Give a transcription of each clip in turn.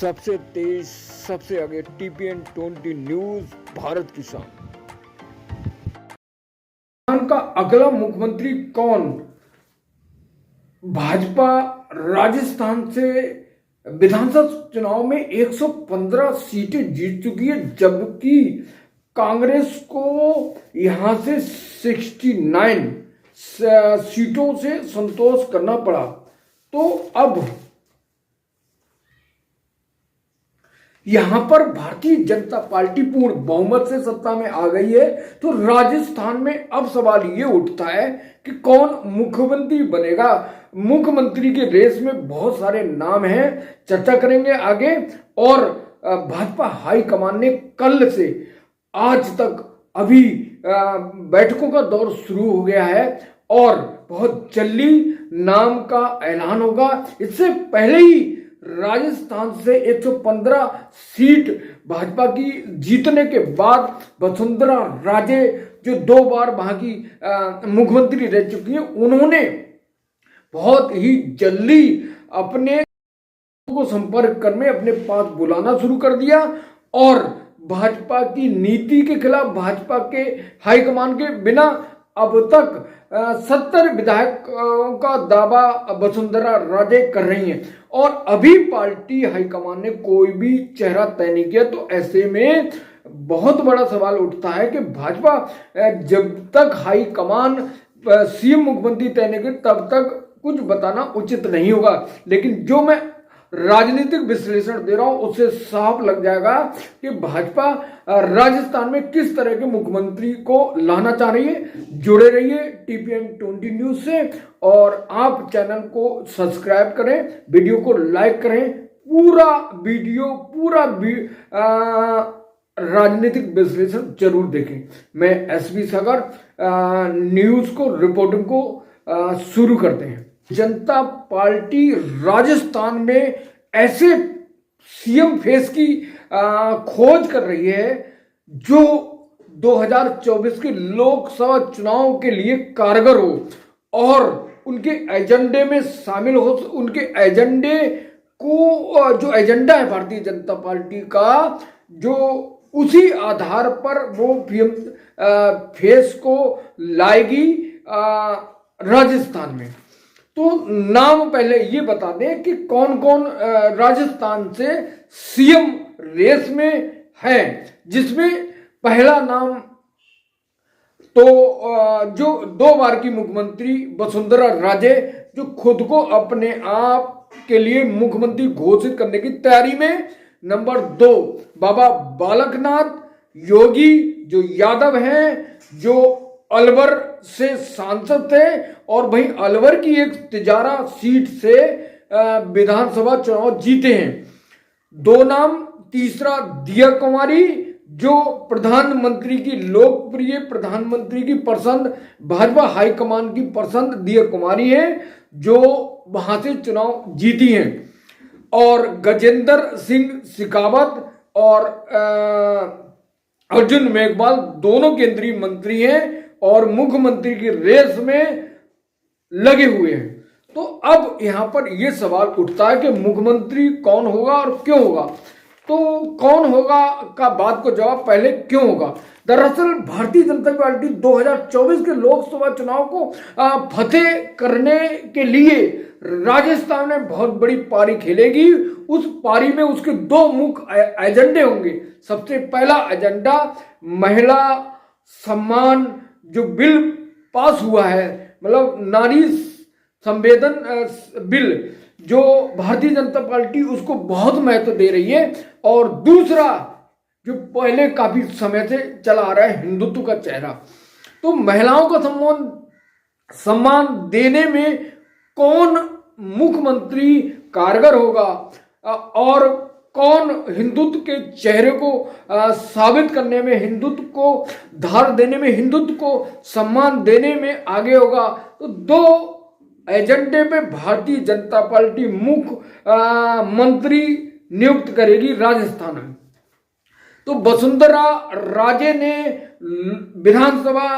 सबसे तेज सबसे आगे टीपीएन 20 न्यूज भारत किसान। का अगला मुख्यमंत्री कौन? भाजपा राजस्थान से विधानसभा चुनाव में 115 सीटें जीत चुकी है, जबकि कांग्रेस को यहां से 69 सीटों से संतोष करना पड़ा। तो अब यहां पर भारतीय जनता पार्टी पूर्ण बहुमत से सत्ता में आ गई है। तो राजस्थान में अब सवाल ये उठता है कि कौन मुख्यमंत्री बनेगा। मुख्यमंत्री के रेस में बहुत सारे नाम हैं, चर्चा करेंगे आगे। और भाजपा हाईकमान ने कल से आज तक अभी बैठकों का दौर शुरू हो गया है और बहुत जल्दी नाम का ऐलान होगा। इससे पहले ही राजस्थान से 115 सीट भाजपा की जीतने के बाद वसुंधरा राजे, जो 2 बार वहां की मुख्यमंत्री रह चुकी हैं, उन्होंने बहुत ही जल्दी अपने को संपर्क करने अपने पास बुलाना शुरू कर दिया और भाजपा की नीति के खिलाफ भाजपा के हाईकमान के बिना अब तक 70 विधायकों का दावा वसुंधरा राजे कर रही हैं और अभी पार्टी हाईकमान ने कोई भी चेहरा तय नहीं किया। तो ऐसे में बहुत बड़ा सवाल उठता है कि भाजपा जब तक हाईकमान सीएम मुख्यमंत्री तय नहीं करे तब तक कुछ बताना उचित नहीं होगा। लेकिन जो मैं राजनीतिक विश्लेषण दे रहा हूं उससे साफ लग जाएगा कि भाजपा राजस्थान में किस तरह के मुख्यमंत्री को लाना चाह रही है। जुड़े रहिए टीपीएन 20 न्यूज से और आप चैनल को सब्सक्राइब करें, वीडियो को लाइक करें, पूरा वीडियो राजनीतिक विश्लेषण जरूर देखें। मैं एसबी सागर न्यूज को रिपोर्टिंग को शुरू करते हैं। जनता पार्टी राजस्थान में ऐसे सीएम फेस की खोज कर रही है जो 2024 के लोकसभा चुनाव के लिए कारगर हो और उनके एजेंडे में शामिल हो। उनके एजेंडे को जो एजेंडा है भारतीय जनता पार्टी का, जो उसी आधार पर वो फेस को लाएगी राजस्थान में। तो नाम पहले ये बता दें कि कौन कौन राजस्थान से सीएम रेस में है, जिसमें पहला नाम तो जो 2 बार की मुख्यमंत्री वसुंधरा राजे, जो खुद को अपने आप के लिए मुख्यमंत्री घोषित करने की तैयारी में। नंबर 2 बाबा बालकनाथ योगी, जो यादव हैं, जो अलवर से सांसद थे और वहीं अलवर की एक तिजारा सीट से विधानसभा चुनाव जीते हैं। 2 नाम। तीसरा दिया कुमारी, जो प्रधानमंत्री की लोकप्रिय प्रधानमंत्री की पसंद, भाजपा हाईकमान की पसंद दिया कुमारी है, जो वहां से चुनाव जीती हैं। और गजेंद्र सिंह शेखावत और अर्जुन मेघवाल दोनों केंद्रीय मंत्री हैं और मुख्यमंत्री की रेस में लगे हुए हैं। तो अब यहां पर यह सवाल उठता है कि मुख्यमंत्री कौन होगा और क्यों होगा। तो कौन होगा का बात को जवाब पहले क्यों होगा। दरअसल भारतीय जनता पार्टी 2024 के लोकसभा चुनाव को फतेह करने के लिए राजस्थान में बहुत बड़ी पारी खेलेगी। उस पारी में उसके 2 मुख्य एजेंडे होंगे। सबसे पहला एजेंडा महिला सम्मान, जो बिल पास हुआ है, मतलब नारी संवेदन बिल, जो भारतीय जनता पार्टी उसको बहुत महत्व दे रही है। और दूसरा, जो पहले काफी समय से चला आ रहा है, हिंदुत्व का चेहरा। तो महिलाओं का सम्मान देने में कौन मुख्यमंत्री कारगर होगा और कौन हिंदुत्व के चेहरे को साबित करने में, हिंदुत्व को धार देने में, हिंदुत्व को सम्मान देने में आगे होगा। तो 2 एजेंडे पे भारतीय जनता पार्टी मुख्य मंत्री नियुक्त करेगी राजस्थान में। तो वसुंधरा राजे ने विधानसभा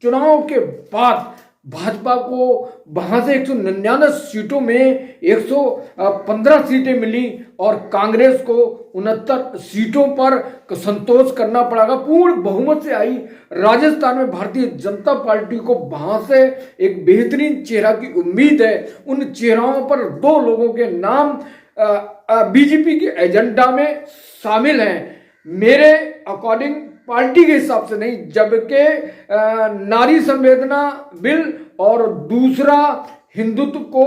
चुनाव के बाद भाजपा को वहां से 199 सीटों में 115 सीटें मिली और कांग्रेस को 69 सीटों पर संतोष करना पड़ेगा। पूर्ण बहुमत से आई राजस्थान में भारतीय जनता पार्टी को वहां से एक बेहतरीन चेहरा की उम्मीद है। उन चेहरों पर 2 लोगों के नाम बीजेपी के एजेंडा में शामिल हैं। मेरे अकॉर्डिंग पार्टी के हिसाब से नहीं, जबकि नारी संवेदना बिल और दूसरा हिंदुत्व को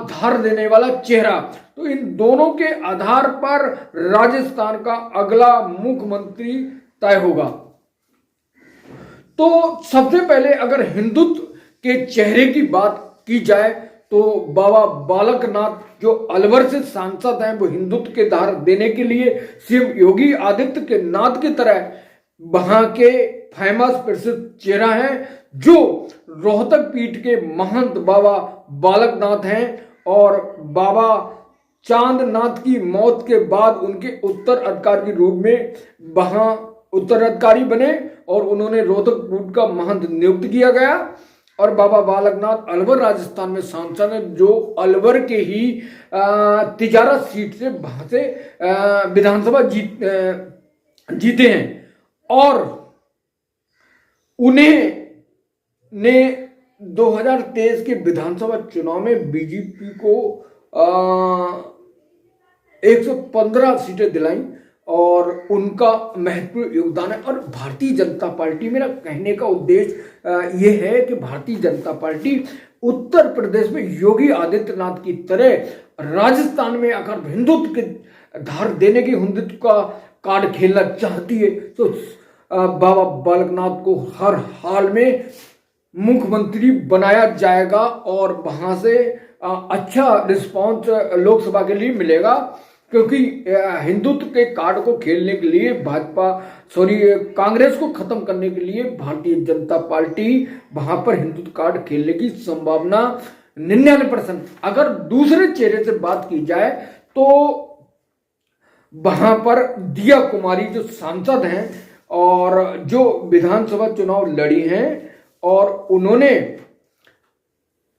धार देने वाला चेहरा, तो इन दोनों के आधार पर राजस्थान का अगला मुख्यमंत्री तय होगा। तो सबसे पहले अगर हिंदुत्व के चेहरे की बात की जाए तो बाबा बालकनाथ जो अलवर से सांसद हैं, वो हिंदुत्व के धार देने के लिए सीएम योगी आदित्य के नाथ की तरह वहां के फेमस प्रसिद्ध चेहरा हैं, जो रोहतक पीठ के महंत बाबा बालकनाथ हैं और बाबा चांदनाथ की मौत के बाद उनके उत्तराधिकारी के रूप में वहां उत्तराधिकारी बने और उन्होंने रोहतक पीठ का महंत नियुक्त किया गया। और बाबा बालकनाथ अलवर राजस्थान में सांसद हैं, जो अलवर के ही तिजारा सीट से वहां से विधानसभा जीते हैं और उन्हें ने 2023 के विधानसभा चुनाव में बीजेपी को 115 सीटें दिलाई और उनका महत्वपूर्ण योगदान है। और भारतीय जनता पार्टी, मेरा कहने का उद्देश्य ये है कि भारतीय जनता पार्टी उत्तर प्रदेश में योगी आदित्यनाथ की तरह राजस्थान में अगर हिंदुत्व के धार देने की हिंदुत्व का कार्ड खेलना चाहती है तो बाबा बालकनाथ को हर हाल में मुख्यमंत्री बनाया जाएगा और वहां से अच्छा रिस्पांस लोकसभा के लिए मिलेगा, क्योंकि हिंदुत्व के कार्ड को खेलने के लिए कांग्रेस को खत्म करने के लिए भारतीय जनता पार्टी वहां पर हिंदुत्व कार्ड खेलने की संभावना 99%। अगर दूसरे चेहरे से बात की जाए तो वहां पर दिया कुमारी जो सांसद हैं और जो विधानसभा चुनाव लड़ी हैं और उन्होंने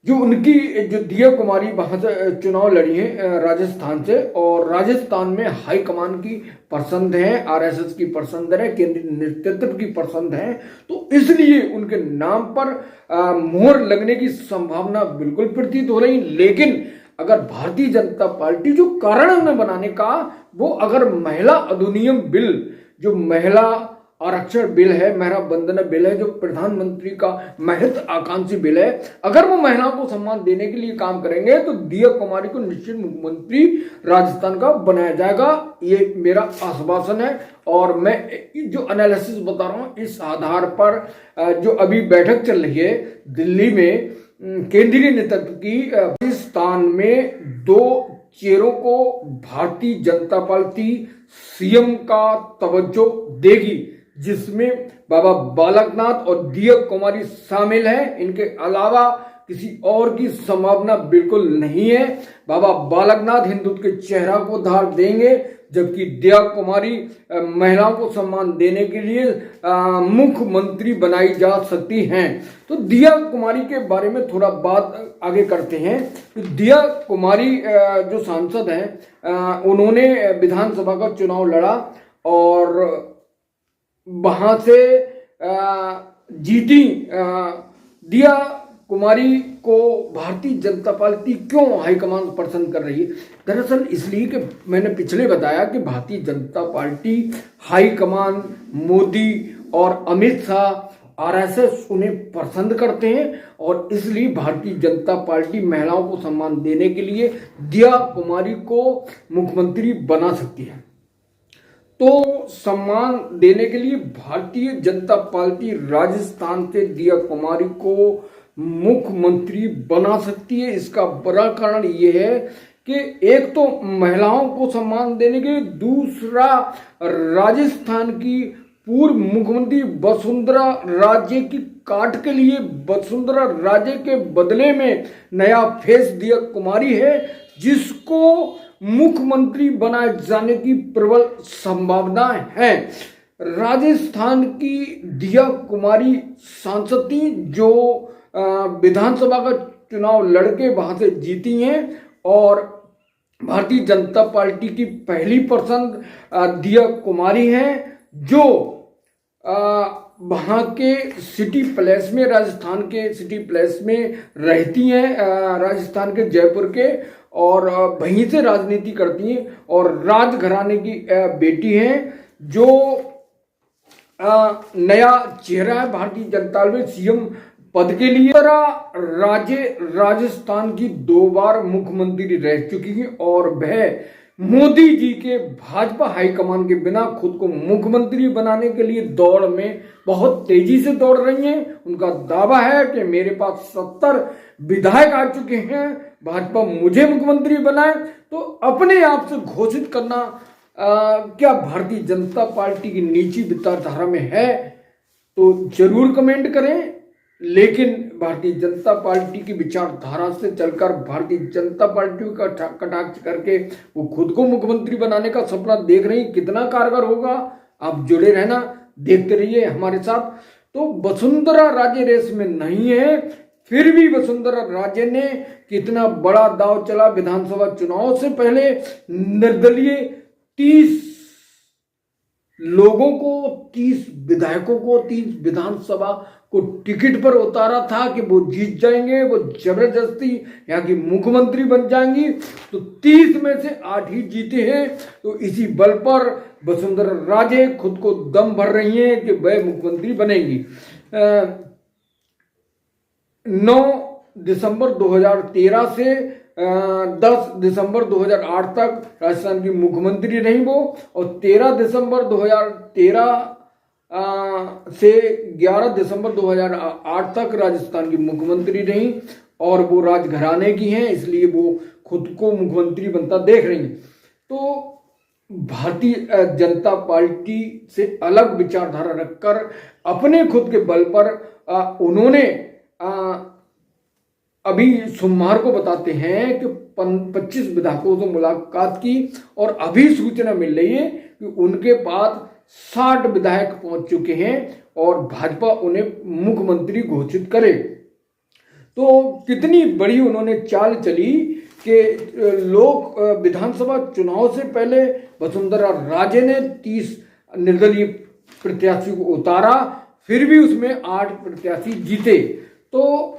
जो दिया कुमारी वहां से चुनाव लड़ी है राजस्थान से, और राजस्थान में हाईकमान की पसंद है, आरएसएस की पसंद है, केंद्रीय नेतृत्व की पसंद है, तो इसलिए उनके नाम पर मोहर लगने की संभावना बिल्कुल प्रतीत हो रही। लेकिन अगर भारतीय जनता पार्टी जो कारण न बनाने का, वो अगर महिला अधिनियम बिल, जो महिला आरक्षण बिल है, महिला वंदना बिल है, जो प्रधानमंत्री का महत्वाकांक्षी बिल है, अगर वो महिलाओं को सम्मान देने के लिए काम करेंगे तो दिया कुमारी को निश्चित मुख्यमंत्री राजस्थान का बनाया जाएगा। ये मेरा आश्वासन है और मैं जो एनालिसिस बता रहा हूँ इस आधार पर जो अभी बैठक चल रही है दिल्ली में केंद्रीय नेतृत्व की, राजस्थान में 2 चेहरों को भारतीय जनता पार्टी सीएम का तवज्जो देगी, जिसमें बाबा बालकनाथ और दिया कुमारी शामिल हैं। इनके अलावा किसी और की संभावना बिल्कुल नहीं है। बाबा बालकनाथ हिंदुत्व के चेहरा को धार देंगे, जबकि दिया कुमारी महिलाओं को सम्मान देने के लिए मुख्यमंत्री बनाई जा सकती हैं। तो दिया कुमारी के बारे में थोड़ा बात आगे करते हैं। तो दिया कुमारी जो सांसद हैं उन्होंने विधानसभा का चुनाव लड़ा और वहां से जीती। दिया कुमारी को भारतीय जनता पार्टी क्यों हाईकमान पसंद कर रही है? दरअसल इसलिए कि मैंने पिछले बताया कि भारतीय जनता पार्टी हाईकमान मोदी और अमित शाह आरएसएस उन्हें पसंद करते हैं और इसलिए भारतीय जनता पार्टी महिलाओं को सम्मान देने के लिए दिया कुमारी को मुख्यमंत्री बना सकती है। तो सम्मान देने के लिए भारतीय जनता पार्टी राजस्थान से दिया कुमारी को मुख्यमंत्री बना सकती है। इसका बड़ा कारण यह है कि एक तो महिलाओं को सम्मान देने के लिए, दूसरा राजस्थान की पूर्व मुख्यमंत्री वसुंधरा राजे की काट के लिए वसुंधरा राजे के बदले में नया फेस दिया कुमारी है, जिसको मुख्यमंत्री बनाए जाने की प्रबल संभावनाएं हैं। राजस्थान की दिया कुमारी सांसद थी जो विधानसभा का चुनाव लड़के वहां से जीती हैं और भारतीय जनता पार्टी की पहली पसंद दिया कुमारी हैं, जो वहाँ के सिटी प्लेस में, राजस्थान के सिटी प्लेस में रहती हैं, राजस्थान के जयपुर के, और वहीं से राजनीति करती हैं और राजघराने की बेटी हैं, जो नया चेहरा है भारतीय जनता में सीएम पद के लिए। राजस्थान की 2 बार मुख्यमंत्री रह चुकी है और वह मोदी जी के भाजपा हाईकमान के बिना खुद को मुख्यमंत्री बनाने के लिए दौड़ में बहुत तेजी से दौड़ रही हैं। उनका दावा है कि मेरे पास 70 विधायक आ चुके हैं, भाजपा मुझे मुख्यमंत्री बनाए। तो अपने आप से घोषित करना क्या भारतीय जनता पार्टी की निजी विचारधारा में है? तो जरूर कमेंट करें। लेकिन भारतीय जनता पार्टी की विचारधारा से चलकर भारतीय जनता पार्टी का कटाक्ष करके वो खुद को मुख्यमंत्री बनाने का सपना देख रही, कितना कारगर होगा? आप जुड़े रहना, देखते रहिए हमारे साथ। तो वसुंधरा राजे रेस में नहीं है, फिर भी वसुंधरा राजे ने कितना बड़ा दांव चला। विधानसभा चुनाव से पहले निर्दलीय 30 लोगों को, 30 विधायकों को, 30 विधानसभा को टिकट पर उतारा था कि वो जीत जाएंगे, वो जबरदस्ती यहाँ की मुख्यमंत्री बन जाएंगी। तो 30 में से 8 ही जीते हैं। तो इसी बल पर वसुंधरा राजे खुद को दम भर रही हैं कि वह मुख्यमंत्री बनेंगी। 9 दिसंबर 2013 से 10 दिसंबर 2008 तक राजस्थान की मुख्यमंत्री रही वो, और 13 दिसंबर 2013 से 11 दिसंबर 2008 तक राजस्थान की मुख्यमंत्री रही। और वो राजघराने की हैं, इसलिए वो खुद को मुख्यमंत्री बनता देख रही हैं। तो भारतीय जनता पार्टी से अलग विचारधारा रखकर अपने खुद के बल पर उन्होंने अभी सोमवार को बताते हैं कि 25 विधायकों से मुलाकात की और अभी सूचना मिल रही है कि उनके पास 60 विधायक पहुंच चुके हैं और भाजपा उन्हें मुख्यमंत्री घोषित करे। तो कितनी बड़ी उन्होंने चाल चली कि लोक विधानसभा चुनाव से पहले वसुंधरा राजे ने 30 निर्दलीय प्रत्याशी को उतारा, फिर भी उसमें 8 प्रत्याशी जीते। तो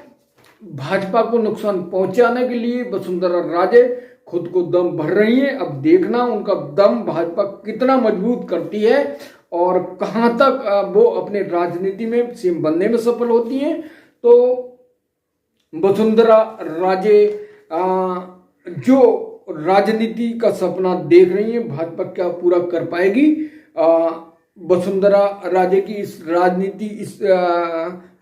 भाजपा को नुकसान पहुंचाने के लिए वसुंधरा राजे खुद को दम भर रही हैं। अब देखना उनका दम भाजपा कितना मजबूत करती है और कहां तक वो अपने राजनीति में सीएम बनने में सफल होती हैं। तो वसुंधरा राजे जो राजनीति का सपना देख रही है, भाजपा क्या पूरा कर पाएगी? वसुंधरा राजे की इस राजनीति, इस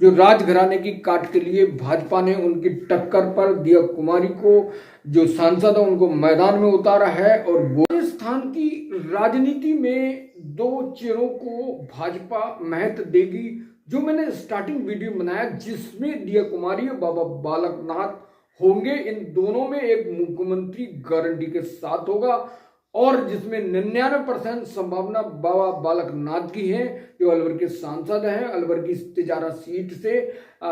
जो राजघराने की काट के लिए भाजपा ने उनकी टक्कर पर दिया कुमारी को, जो सांसद है, उनको मैदान में उतारा है। और राजस्थान की राजनीति में 2 चेहरों को भाजपा महत्व देगी, जो मैंने स्टार्टिंग वीडियो बनाया जिसमें दिया कुमारी और बाबा बालकनाथ होंगे। इन दोनों में एक मुख्यमंत्री गारंटी के साथ होगा और जिसमें 99% संभावना बाबा बालकनाथ की है, जो अलवर के सांसद हैं, अलवर की तिजारा सीट से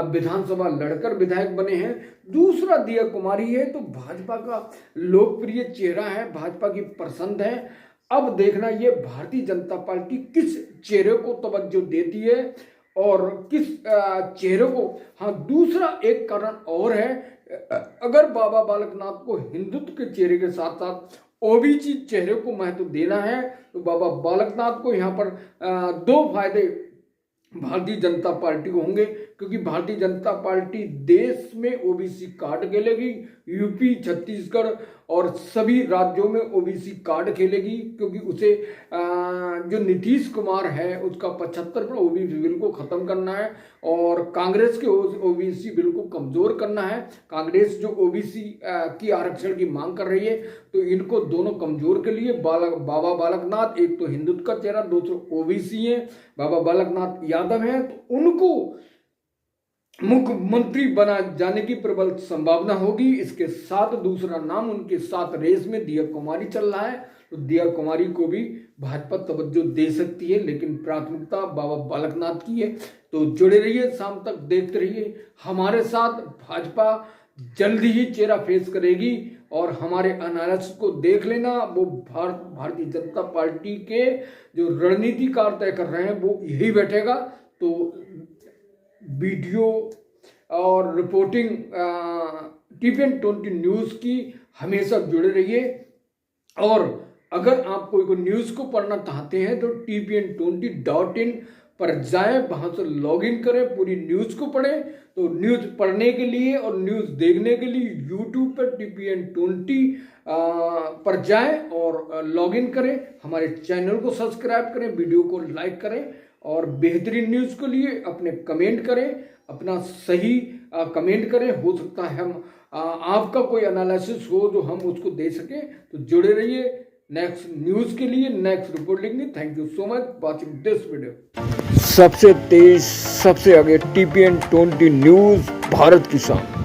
विधानसभा लड़कर विधायक बने हैं। दूसरा दिया कुमारी है, तो भाजपा का लोकप्रिय चेहरा है, भाजपा की पसंद है। अब देखना ये भारतीय जनता पार्टी किस चेहरे को तवज्जो देती है और किस चेहरे को। हाँ, दूसरा एक कारण और है, अगर बाबा बालकनाथ को हिंदुत्व के चेहरे के साथ साथ ओबीसी चेहरे को महत्व देना है, तो बाबा बालकनाथ को यहाँ पर 2 फायदे भारतीय जनता पार्टी को होंगे, क्योंकि भारतीय जनता पार्टी देश में ओबीसी कार्ड खेलेगी, यूपी, छत्तीसगढ़ और सभी राज्यों में ओबीसी कार्ड खेलेगी, क्योंकि उसे जो नीतीश कुमार है उसका 75 ओबीसी बिल को खत्म करना है और कांग्रेस के ओबीसी बिल को कमजोर करना है। कांग्रेस जो ओबीसी की आरक्षण की मांग कर रही है, तो इनको दोनों कमजोर के लिए बाबा बालकनाथ, एक तो हिंदुत्व का चेहरा, दूसरा ओबीसी है, बाबा बालकनाथ यादव हैं, तो उनको मुख्यमंत्री बना जाने की प्रबल संभावना होगी। इसके साथ दूसरा नाम उनके साथ रेस में दिया कुमारी चल रहा है, तो दिया कुमारी को भी भाजपा तवज्जो दे सकती है, लेकिन प्राथमिकता बाबा बालकनाथ की है। तो जुड़े रहिए, शाम तक देखते रहिए हमारे साथ। भाजपा जल्दी ही चेहरा फेस करेगी और हमारे एनालिसिस को देख लेना। वो भारतीय जनता पार्टी के जो रणनीतिकार तय कर रहे हैं वो यही बैठेगा। तो वीडियो और रिपोर्टिंग TPN20 न्यूज़ की हमेशा जुड़े रहिए। और अगर आप कोई न्यूज़ को पढ़ना चाहते हैं तो TPN20.in पर जाएं, वहां से लॉगिन करें, पूरी न्यूज़ को पढ़ें। तो न्यूज़ पढ़ने के लिए और न्यूज़ देखने के लिए YouTube पर TPN20 पर जाएं और लॉगिन करें। हमारे चैनल को सब्सक्राइब करें, वीडियो को लाइक करें और बेहतरीन न्यूज़ के लिए अपने कमेंट करें, अपना सही कमेंट करें। हो सकता है हम आपका कोई एनालिसिस हो जो हम उसको दे सकें। तो जुड़े रहिए नेक्स्ट न्यूज़ के लिए, नेक्स्ट रिपोर्ट लिखने। Thank you so much watching this video. सबसे तेज सबसे आगे TPN20 न्यूज़, भारत की शान।